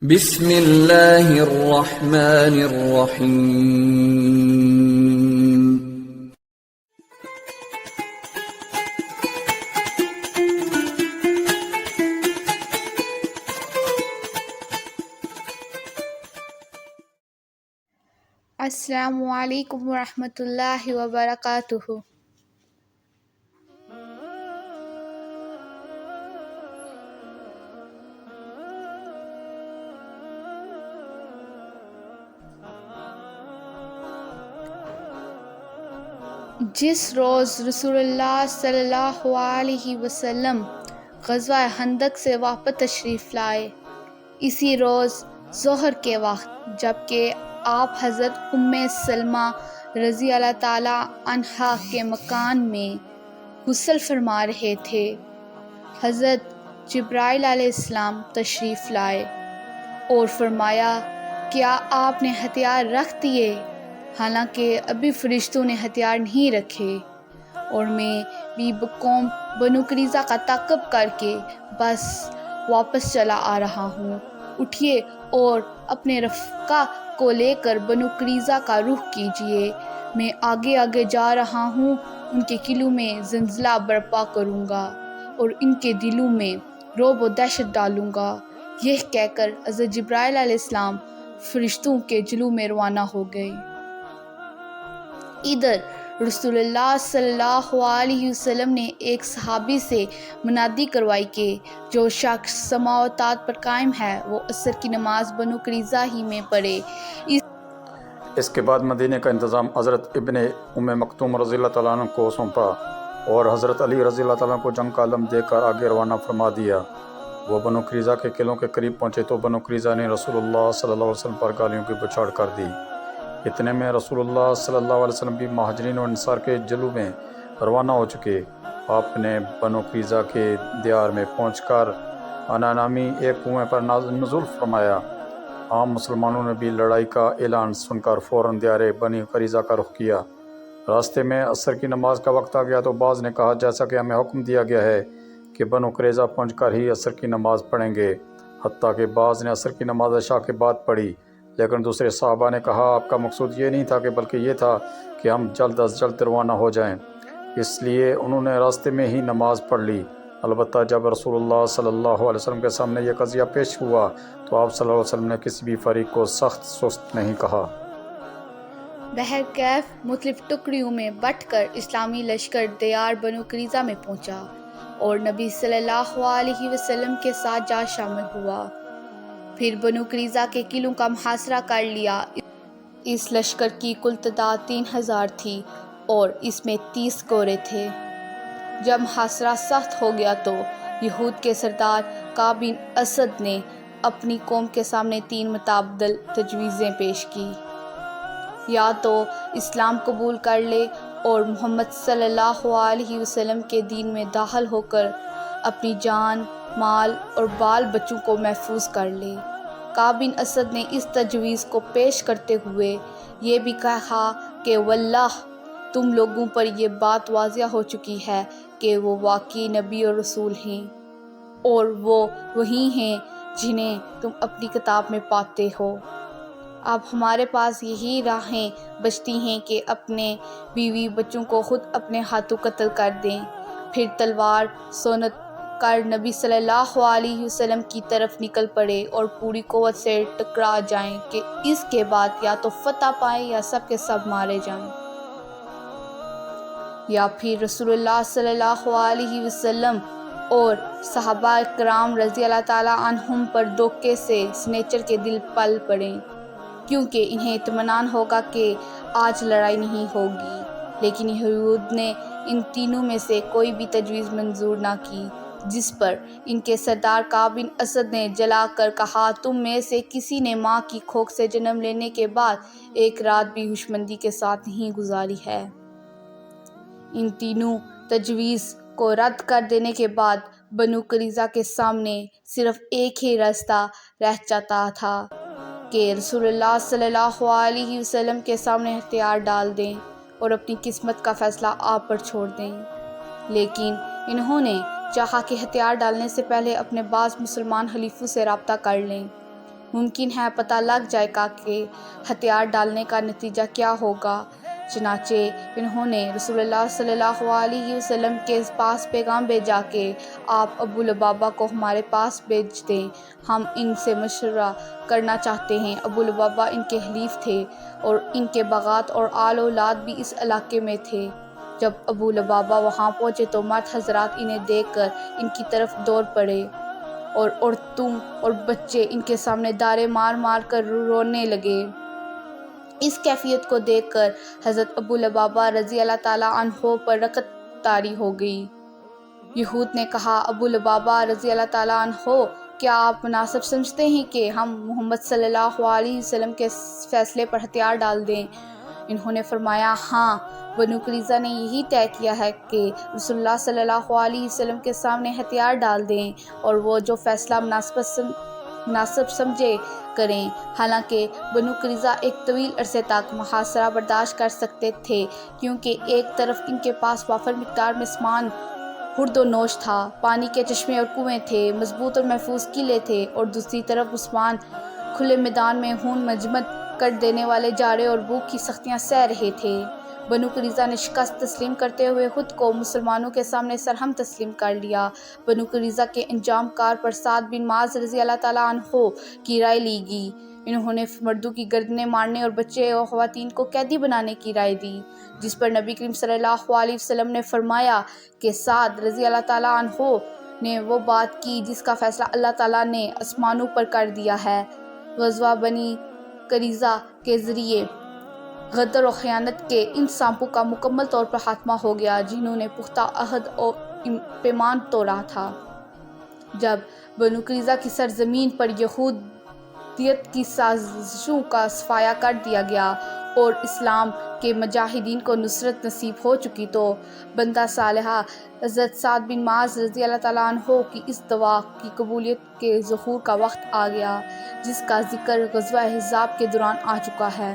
بسم اللہ الرحمن الرحیم۔ السلام علیکم ورحمۃ اللہ وبرکاتہ۔ جس روز رسول اللہ صلی اللہ علیہ وسلم غزوہ خندق سے واپس تشریف لائے، اسی روز ظہر کے وقت جبکہ آپ حضرت ام سلمہ رضی اللہ تعالی عنہا کے مکان میں غسل فرما رہے تھے، حضرت جبرائیل علیہ السلام تشریف لائے اور فرمایا، کیا آپ نے ہتھیار رکھ دیے؟ حالانکہ ابھی فرشتوں نے ہتھیار نہیں رکھے، اور میں بھی قوم بنو قریظہ کا تعاقب کر کے بس واپس چلا آ رہا ہوں، اٹھیے اور اپنے رفقا کو لے کر بنو قریظہ کا رخ کیجیے، میں آگے آگے جا رہا ہوں، ان کے قلعوں میں زلزلہ برپا کروں گا اور ان کے دلوں میں رعب و دہشت ڈالوں گا۔ یہ کہہ کر حضرت جبرائیل علیہ السلام فرشتوں کے جلو میں روانہ ہو گئے۔ ادھر رسول اللہ صلی اللہ علیہ وسلم نے ایک صحابی سے منادی کروائی کہ جو شخص سماوات پر قائم ہے وہ عصر کی نماز بنو قریظہ ہی میں پڑھے۔ اس کے بعد مدینے کا انتظام حضرت ابن ام مکتوم رضی اللہ تعالیٰ عنہ کو سونپا اور حضرت علی رضی اللہ تعالیٰ عنہ کو جنگ کا علم دے کر آگے روانہ فرما دیا۔ وہ بنو قریظہ کے قلعوں کے قریب پہنچے تو بنو قریظہ نے رسول اللہ صلی اللہ علیہ وسلم پر گالیوں کی بچھاڑ کر دی۔ اتنے میں رسول اللہ صلی اللہ علیہ وسلم بھی مہاجرین و انصار کے جلو میں روانہ ہو چکے۔ آپ نے بنو قریظہ کے دیار میں پہنچ کر انا نامی ایک کنویں پر نزول فرمایا۔ عام مسلمانوں نے بھی لڑائی کا اعلان سن کر فوراً دیار بنی قریظہ کا رخ کیا۔ راستے میں عصر کی نماز کا وقت آ گیا تو بعض نے کہا، جیسا کہ ہمیں حکم دیا گیا ہے کہ بنو قریظہ پہنچ کر ہی عصر کی نماز پڑھیں گے، حتیٰ کہ بعض نے عصر کی نماز عشاء کے بعد پڑھی، لیکن دوسرے صحابہ نے کہا، آپ کا مقصود یہ نہیں تھا کہ بلکہ یہ تھا کہ ہم جلد از جلد روانہ ہو جائیں، اس لیے انہوں نے راستے میں ہی نماز پڑھ لی۔ البتہ جب رسول اللہ صلی اللہ علیہ وسلم کے سامنے یہ قضیہ پیش ہوا تو آپ صلی اللہ علیہ وسلم نے کسی بھی فریق کو سخت سست نہیں کہا۔ بہرکیف مختلف ٹکڑیوں میں بٹ کر اسلامی لشکر دیار بنو قریظہ میں پہنچا اور نبی صلی اللہ علیہ وسلم کے ساتھ جا شامل ہوا۔ پھر بنو قریظہ کے قلعوں کا محاصرہ کر لیا۔ اس لشکر کی کل تعداد 3000 تھی اور اس میں 30 گھوڑے تھے۔ جب محاصرہ سخت ہو گیا تو یہود کے سردار کعب بن اسد نے اپنی قوم کے سامنے 3 متبادل تجویزیں پیش کی، یا تو اسلام قبول کر لے اور محمد صلی اللہ علیہ وسلم کے دین میں داخل ہو کر اپنی جان، مال اور بال بچوں کو محفوظ کر لے۔ کعب بن اسد نے اس تجویز کو پیش کرتے ہوئے یہ بھی کہا کہ واللہ تم لوگوں پر یہ بات واضح ہو چکی ہے کہ وہ واقعی نبی اور رسول ہیں، اور وہ وہی ہیں جنہیں تم اپنی کتاب میں پاتے ہو۔ اب ہمارے پاس یہی راہیں بچتی ہیں کہ اپنے بیوی بچوں کو خود اپنے ہاتھوں قتل کر دیں، پھر تلوار سونت کر نبی صلی اللہ علیہ وسلم کی طرف نکل پڑے اور پوری قوت سے ٹکرا جائیں کہ اس کے بعد یا تو فتح پائیں یا سب کے سب مارے جائیں، یا پھر رسول اللہ صلی اللہ علیہ وسلم اور صحابہ کرام رضی اللہ تعالیٰ عنہم پر دھوکے سے سنیچر کے دل پل پڑیں، کیونکہ انہیں اطمینان ہوگا کہ آج لڑائی نہیں ہوگی۔ لیکن یہود نے ان تینوں میں سے کوئی بھی تجویز منظور نہ کی، جس پر ان کے سردار کعب بن اسد نے جلا کر کہا، تم میں سے کسی نے ماں کی کوکھ سے جنم لینے کے بعد ایک رات بھی ہوشمندی کے ساتھ نہیں گزاری ہے۔ ان تینوں تجویز کو رد کر دینے کے بعد بنو قریظہ کے سامنے صرف ایک ہی راستہ رہ جاتا تھا کہ رسول اللہ صلی اللہ علیہ وسلم کے سامنے ہتھیار ڈال دیں اور اپنی قسمت کا فیصلہ آپ پر چھوڑ دیں۔ لیکن انہوں نے چاہا کہ ہتھیار ڈالنے سے پہلے اپنے بعض مسلمان حلیفوں سے رابطہ کر لیں، ممکن ہے پتہ لگ جائے گا کہ ہتھیار ڈالنے کا نتیجہ کیا ہوگا۔ چنانچہ انہوں نے رسول اللہ صلی اللہ علیہ وسلم کے پاس پیغام بھیجا کہ آپ ابو لبابہ کو ہمارے پاس بھیج دیں، ہم ان سے مشورہ کرنا چاہتے ہیں۔ ابو لبابہ ان کے حلیف تھے اور ان کے باغات اور آل اولاد بھی اس علاقے میں تھے۔ جب ابو لبابہ وہاں پہنچے تو مرد حضرات انہیں دیکھ کر ان کی طرف دوڑ پڑے اور عورتوں اور بچے ان کے سامنے دارے مار مار کر رونے لگے۔ اس کیفیت کو دیکھ کر حضرت ابو لبابہ رضی اللہ تعالیٰ عنہ پر رکعت طاری ہو گئی۔ یہود نے کہا، ابو لبابہ رضی اللہ تعالیٰ عنہ، کیا آپ مناسب سمجھتے ہیں کہ ہم محمد صلی اللہ علیہ وسلم کے فیصلے پر ہتھیار ڈال دیں؟ انہوں نے فرمایا، ہاں، بنو قریظہ نے یہی طے کیا ہے کہ رسول اللہ صلی اللہ علیہ وسلم کے سامنے ہتھیار ڈال دیں اور وہ جو فیصلہ مناسب سمجھے کریں۔ حالانکہ بنو قریظہ ایک طویل عرصے تک محاصرہ برداشت کر سکتے تھے، کیونکہ ایک طرف ان کے پاس وافر مقدار میں سامان خورد و نوش تھا، پانی کے چشمے اور کنویں تھے، مضبوط اور محفوظ قلعے تھے، اور دوسری طرف عثمان کھلے میدان میں خون مجمد کر دینے والے جاڑے اور بھوک کی سختیاں سہ رہے تھے۔ بنو قریظہ نے شکست تسلیم کرتے ہوئے خود کو مسلمانوں کے سامنے سرہم تسلیم کر لیا۔ بنو قریظہ کے انجام کار پر سعد بن معاذ رضی اللہ تعالیٰ عنہ کی رائے لی گئی۔ انہوں نے مردوں کی گردنیں مارنے اور بچے اور خواتین کو قیدی بنانے کی رائے دی، جس پر نبی کریم صلی اللہ علیہ وسلم نے فرمایا کہ سعد رضی اللہ تعالیٰ عنہ نے وہ بات کی جس کا فیصلہ اللہ تعالیٰ نے آسمانوں پر کر دیا ہے۔ غزوہ بنی قریظہ کے ذریعے غدر و خیانت کے ان سانپوں کا مکمل طور پر خاتمہ ہو گیا جنہوں نے پختہ عہد اور پیمان توڑا تھا۔ جب بنو قریظہ کی سرزمین پر یہودیت کی سازشوں کا صفایا کر دیا گیا اور اسلام کے مجاہدین کو نصرت نصیب ہو چکی تو بندہ صالحہ حضرت سعد بن معاذ رضی اللہ تعالیٰ عنہ کی اس دعا کی قبولیت کے ظہور کا وقت آ گیا، جس کا ذکر غزوہ احزاب کے دوران آ چکا ہے۔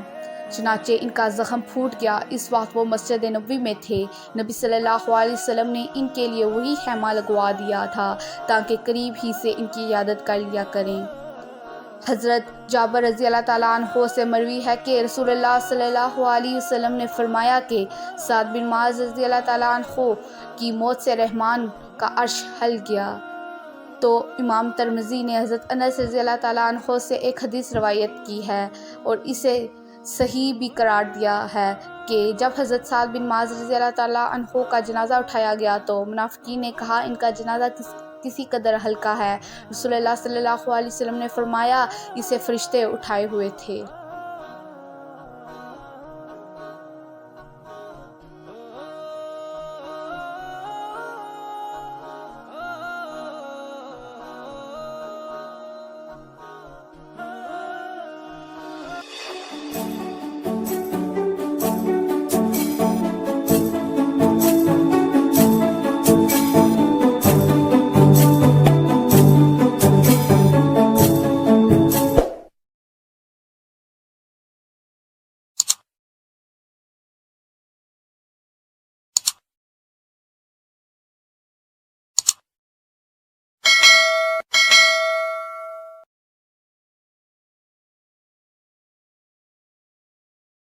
چنانچہ ان کا زخم پھوٹ گیا۔ اس وقت وہ مسجد نبوی میں تھے۔ نبی صلی اللہ علیہ وسلم نے ان کے لیے وہی خیمہ لگوا دیا تھا تاکہ قریب ہی سے ان کی عیادت کر لیا کریں۔ حضرت جابر رضی اللہ تعالیٰ عنہ سے مروی ہے کہ رسول اللہ صلی اللہ علیہ وسلم نے فرمایا کہ سعد بن معاذ رضی اللہ تعالیٰ عنہ کی موت سے رحمان کا عرش ہل گیا۔ تو امام ترمذی نے حضرت انس رضی اللہ تعالیٰ عنہ سے ایک حدیث روایت کی ہے اور اسے صحیح بھی قرار دیا ہے کہ جب حضرت سعد بن معاذ رضی اللہ تعالیٰ عنہ کا جنازہ اٹھایا گیا تو منافقین نے کہا، ان کا جنازہ کسی قدر ہلکا ہے۔ رسول اللہ صلی اللہ علیہ وسلم نے فرمایا، اسے فرشتے اٹھائے ہوئے تھے۔